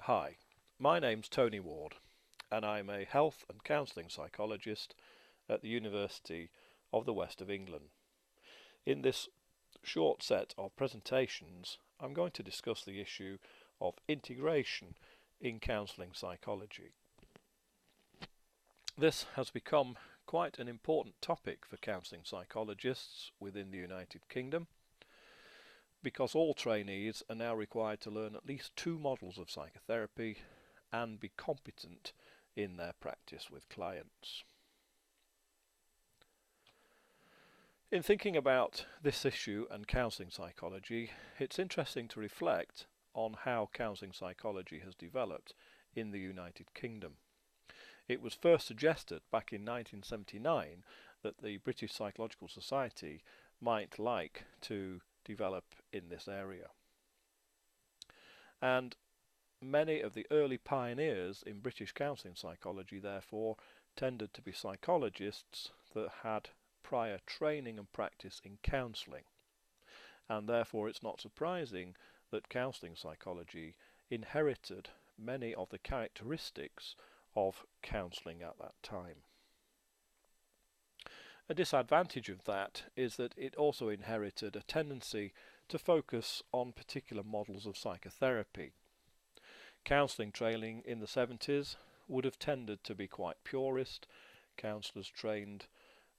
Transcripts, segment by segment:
Hi, my name's Tony Ward and I'm a health and counselling psychologist at the University of the West of England. In this short set of presentations I'm going to discuss the issue of integration in counselling psychology. This has become quite an important topic for counselling psychologists within the United Kingdom, because all trainees are now required to learn at least 2 models of psychotherapy and be competent in their practice with clients. In thinking about this issue and counselling psychology, it's interesting to reflect on how counselling psychology has developed in the United Kingdom. It was first suggested back in 1979 that the British Psychological Society might like to develop in this area. And many of the early pioneers in British counselling psychology therefore tended to be psychologists that had prior training and practice in counselling, and therefore it's not surprising that counselling psychology inherited many of the characteristics of counselling at that time. A disadvantage of that is that it also inherited a tendency to focus on particular models of psychotherapy. Counselling training in the 70s would have tended to be quite purist. Counsellors trained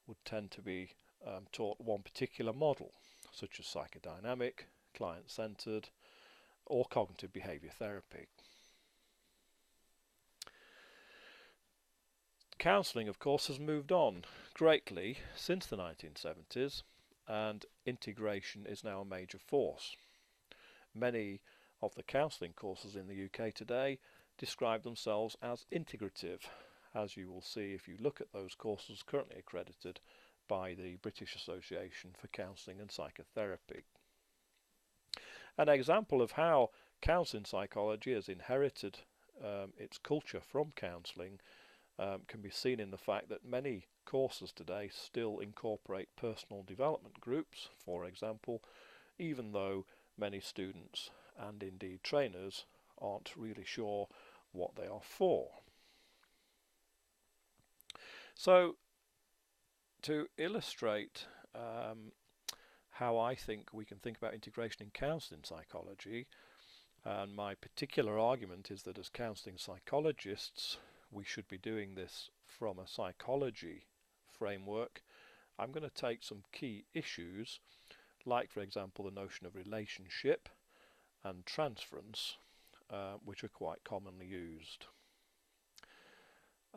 would tend to be taught one particular model, such as psychodynamic, client-centred, or cognitive behaviour therapy. Counselling, of course, has moved on greatly since the 1970s, and integration is now a major force. Many of the counselling courses in the UK today describe themselves as integrative, as you will see if you look at those courses currently accredited by the British Association for Counselling and Psychotherapy. An example of how counselling psychology has inherited its culture from counselling can be seen in the fact that many courses today still incorporate personal development groups, for example, even though many students and indeed trainers aren't really sure what they are for. So, to illustrate how I think we can think about integration in counselling psychology, and my particular argument is that as counselling psychologists we should be doing this from a psychology framework, I'm going to take some key issues, like for example the notion of relationship and transference, which are quite commonly used,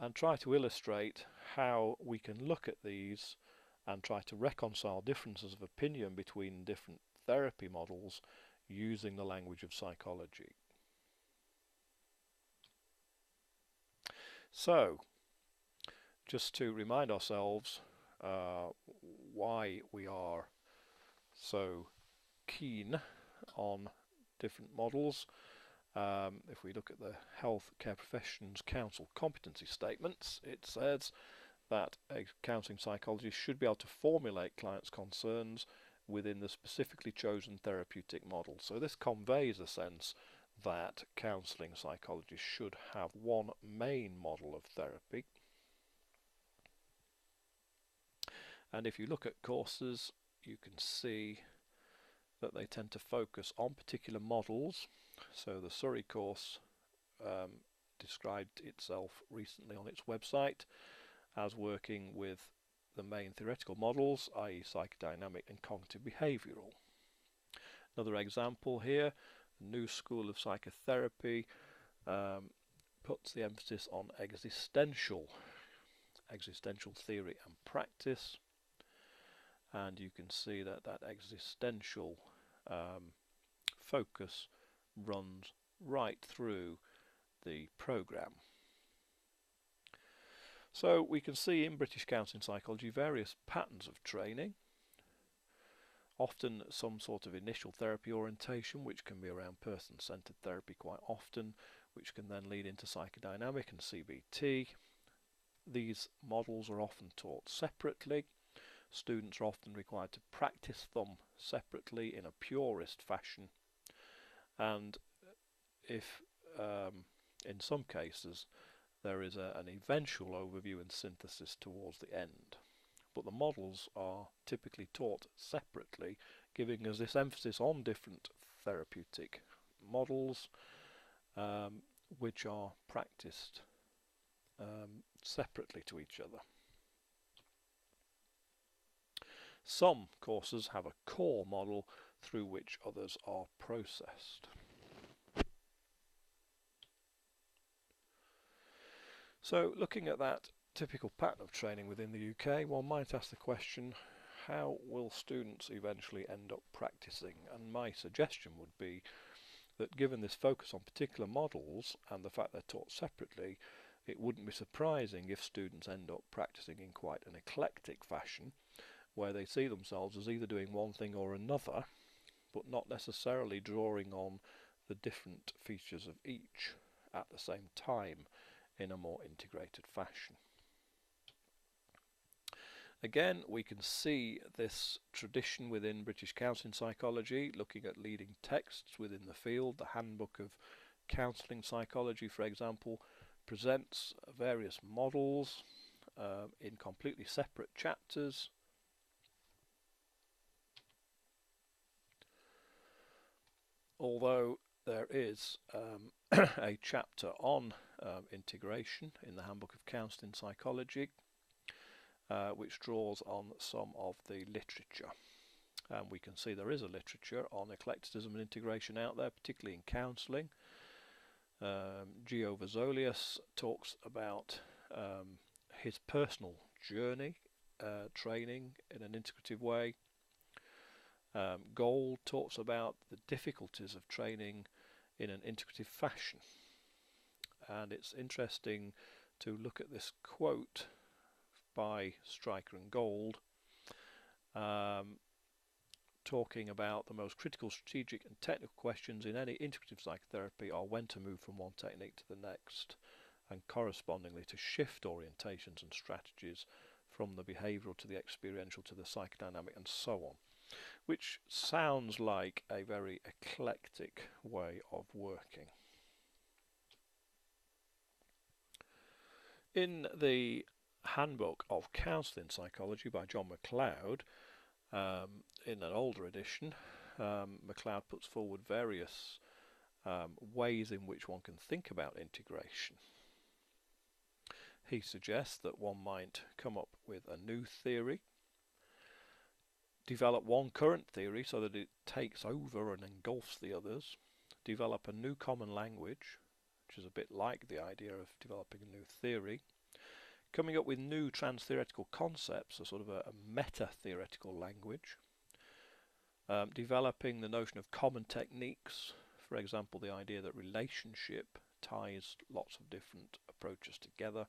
and try to illustrate how we can look at these and try to reconcile differences of opinion between different therapy models using the language of psychology. So, just to remind ourselves why we are so keen on different models, if we look at the Health Care Professions Council competency statements, it says that a counselling psychologist should be able to formulate clients' concerns within the specifically chosen therapeutic model. So this conveys a sense that counselling psychologists should have one main model of therapy. And if you look at courses, you can see that they tend to focus on particular models. So the Surrey course described itself recently on its website as working with the main theoretical models, i.e. psychodynamic and cognitive behavioural. Another example here, New School of Psychotherapy puts the emphasis on existential theory and practice, and you can see that that existential focus runs right through the programme. So we can see in British counselling psychology various patterns of training, often some sort of initial therapy orientation, which can be around person-centred therapy quite often, which can then lead into psychodynamic and CBT. These models are often taught separately. Students are often required to practice them separately in a purist fashion, and if in some cases there is an eventual overview and synthesis towards the end. But the models are typically taught separately, giving us this emphasis on different therapeutic models, which are practiced separately to each other. Some courses have a core model through which others are processed. So, looking at that typical pattern of training within the UK, one might ask the question, how will students eventually end up practicing? And my suggestion would be that given this focus on particular models and the fact they're taught separately, it wouldn't be surprising if students end up practicing in quite an eclectic fashion, where they see themselves as either doing one thing or another, but not necessarily drawing on the different features of each at the same time in a more integrated fashion. Again, we can see this tradition within British counselling psychology, looking at leading texts within the field. The Handbook of Counselling Psychology, for example, presents various models in completely separate chapters. Although there is a chapter on integration in the Handbook of Counselling Psychology, which draws on some of the literature. And we can see there is a literature on eclecticism and integration out there, particularly in counselling. Gio Verzolius talks about his personal journey training in an integrative way. Gold talks about the difficulties of training in an integrative fashion. And it's interesting to look at this quote by Stryker and Gold, talking about the most critical strategic and technical questions in any integrative psychotherapy are when to move from one technique to the next, and correspondingly to shift orientations and strategies from the behavioural to the experiential to the psychodynamic and so on, which sounds like a very eclectic way of working. In the Handbook of Counselling Psychology by John MacLeod, in an older edition, MacLeod puts forward various ways in which one can think about integration. He suggests that one might come up with a new theory, develop one current theory so that it takes over and engulfs the others, develop a new common language, which is a bit like the idea of developing a new theory, coming up with new trans-theoretical concepts, a sort of a meta-theoretical language, developing the notion of common techniques, for example the idea that relationship ties lots of different approaches together,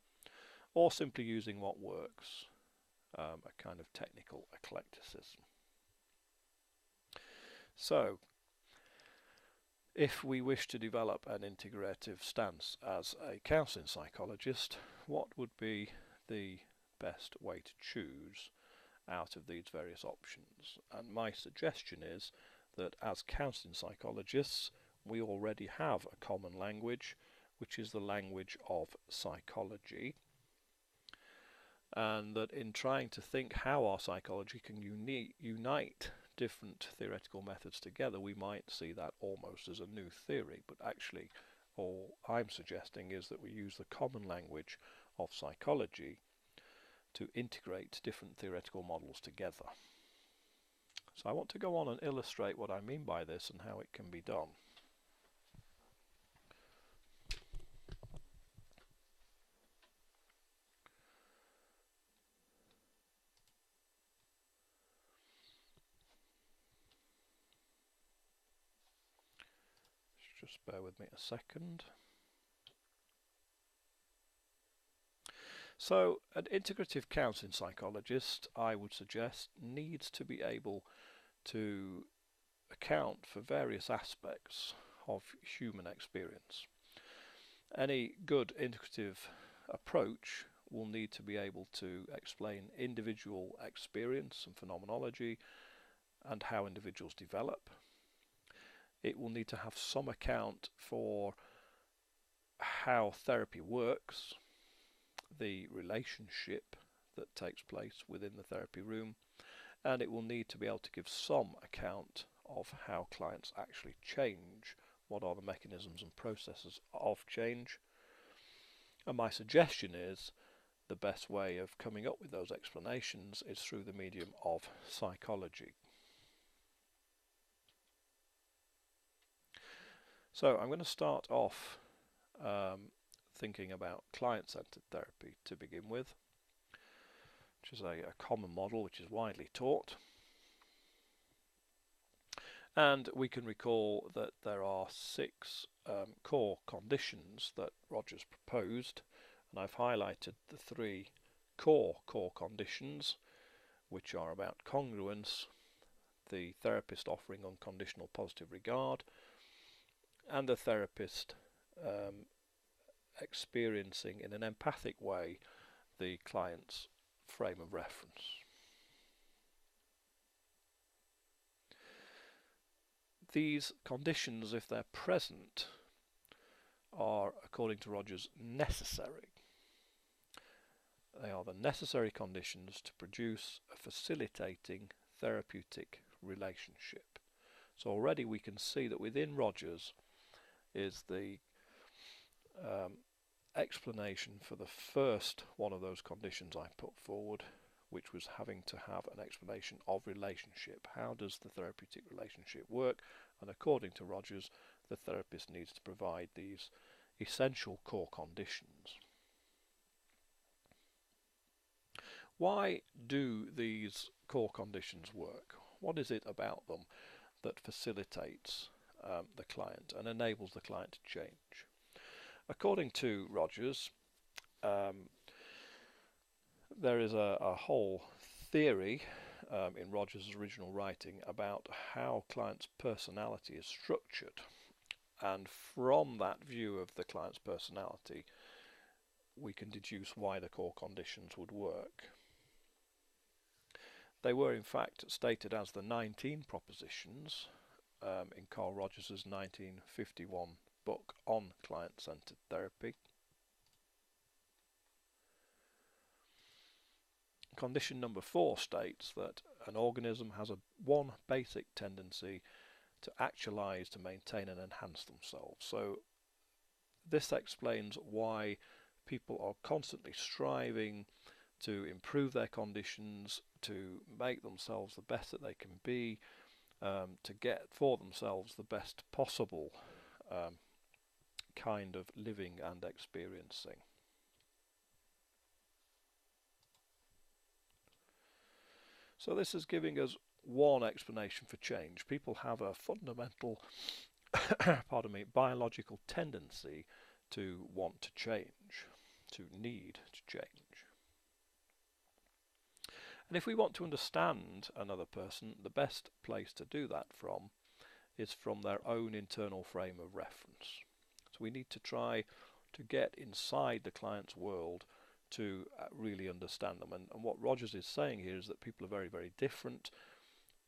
or simply using what works, a kind of technical eclecticism. So, if we wish to develop an integrative stance as a counselling psychologist, what would be the best way to choose out of these various options? And my suggestion is that as counselling psychologists we already have a common language, which is the language of psychology, and that in trying to think how our psychology can unite different theoretical methods together, we might see that almost as a new theory, but actually all I'm suggesting is that we use the common language of psychology to integrate different theoretical models together. So I want to go on and illustrate what I mean by this and how it can be done. Just bear with me a second. So an integrative counselling psychologist, I would suggest, needs to be able to account for various aspects of human experience. Any good integrative approach will need to be able to explain individual experience and phenomenology and how individuals develop. It will need to have some account for how therapy works, the relationship that takes place within the therapy room, and it will need to be able to give some account of how clients actually change, what are the mechanisms and processes of change. And my suggestion is the best way of coming up with those explanations is through the medium of psychology. So I'm going to start off thinking about client-centered therapy to begin with, which is a common model which is widely taught. And we can recall that there are 6 core conditions that Rogers proposed, and I've highlighted the 3 core conditions, which are about congruence, the therapist offering unconditional positive regard, and the therapist experiencing in an empathic way the client's frame of reference. These conditions, if they're present, are, according to Rogers, necessary. They are the necessary conditions to produce a facilitating therapeutic relationship. So already we can see that within Rogers is the explanation for the first one of those conditions I put forward, which was having to have an explanation of relationship. How does the therapeutic relationship work? And according to Rogers, the therapist needs to provide these essential core conditions. Why do these core conditions work? What is it about them that facilitates the client and enables the client to change? According to Rogers, there is a whole theory in Rogers' original writing about how client's personality is structured, and from that view of the client's personality we can deduce why the core conditions would work. They were in fact stated as the 19 propositions in Carl Rogers' 1951 book on client-centered therapy. Condition number 4 states that an organism has one basic tendency to actualize, to maintain and enhance themselves. So this explains why people are constantly striving to improve their conditions, to make themselves the best that they can be, to get for themselves the best possible kind of living and experiencing. So this is giving us one explanation for change. People have a fundamental biological tendency to want to change, to need to change. And if we want to understand another person, the best place to do that from is from their own internal frame of reference. So we need to try to get inside the client's world to really understand them. And what Rogers is saying here is that people are very, very different.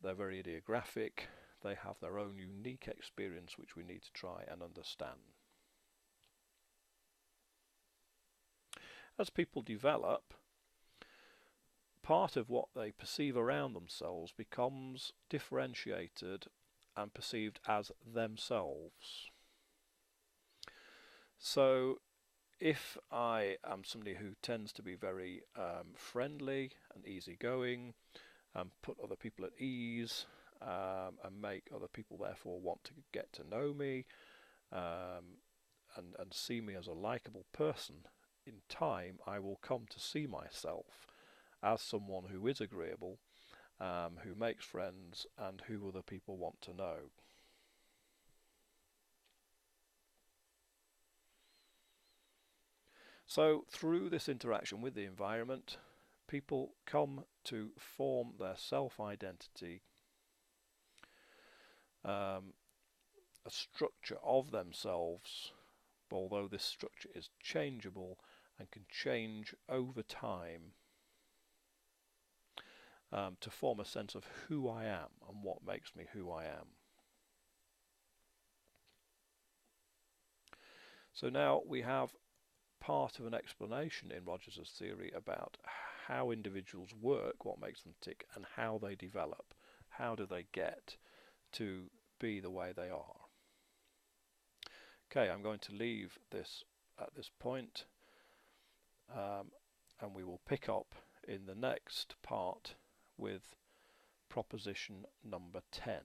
They're very idiographic. They have their own unique experience which we need to try and understand. As people develop, part of what they perceive around themselves becomes differentiated and perceived as themselves. So if I am somebody who tends to be very friendly and easygoing and put other people at ease and make other people therefore want to get to know me and see me as a likable person, in time I will come to see myself as someone who is agreeable, who makes friends and who other people want to know. So through this interaction with the environment, people come to form their self-identity, a structure of themselves, although this structure is changeable and can change over time, to form a sense of who I am and what makes me who I am. So now we have part of an explanation in Rogers' theory about how individuals work, what makes them tick, and how they develop. How do they get to be the way they are? Okay, I'm going to leave this at this point, and we will pick up in the next part with proposition number 10.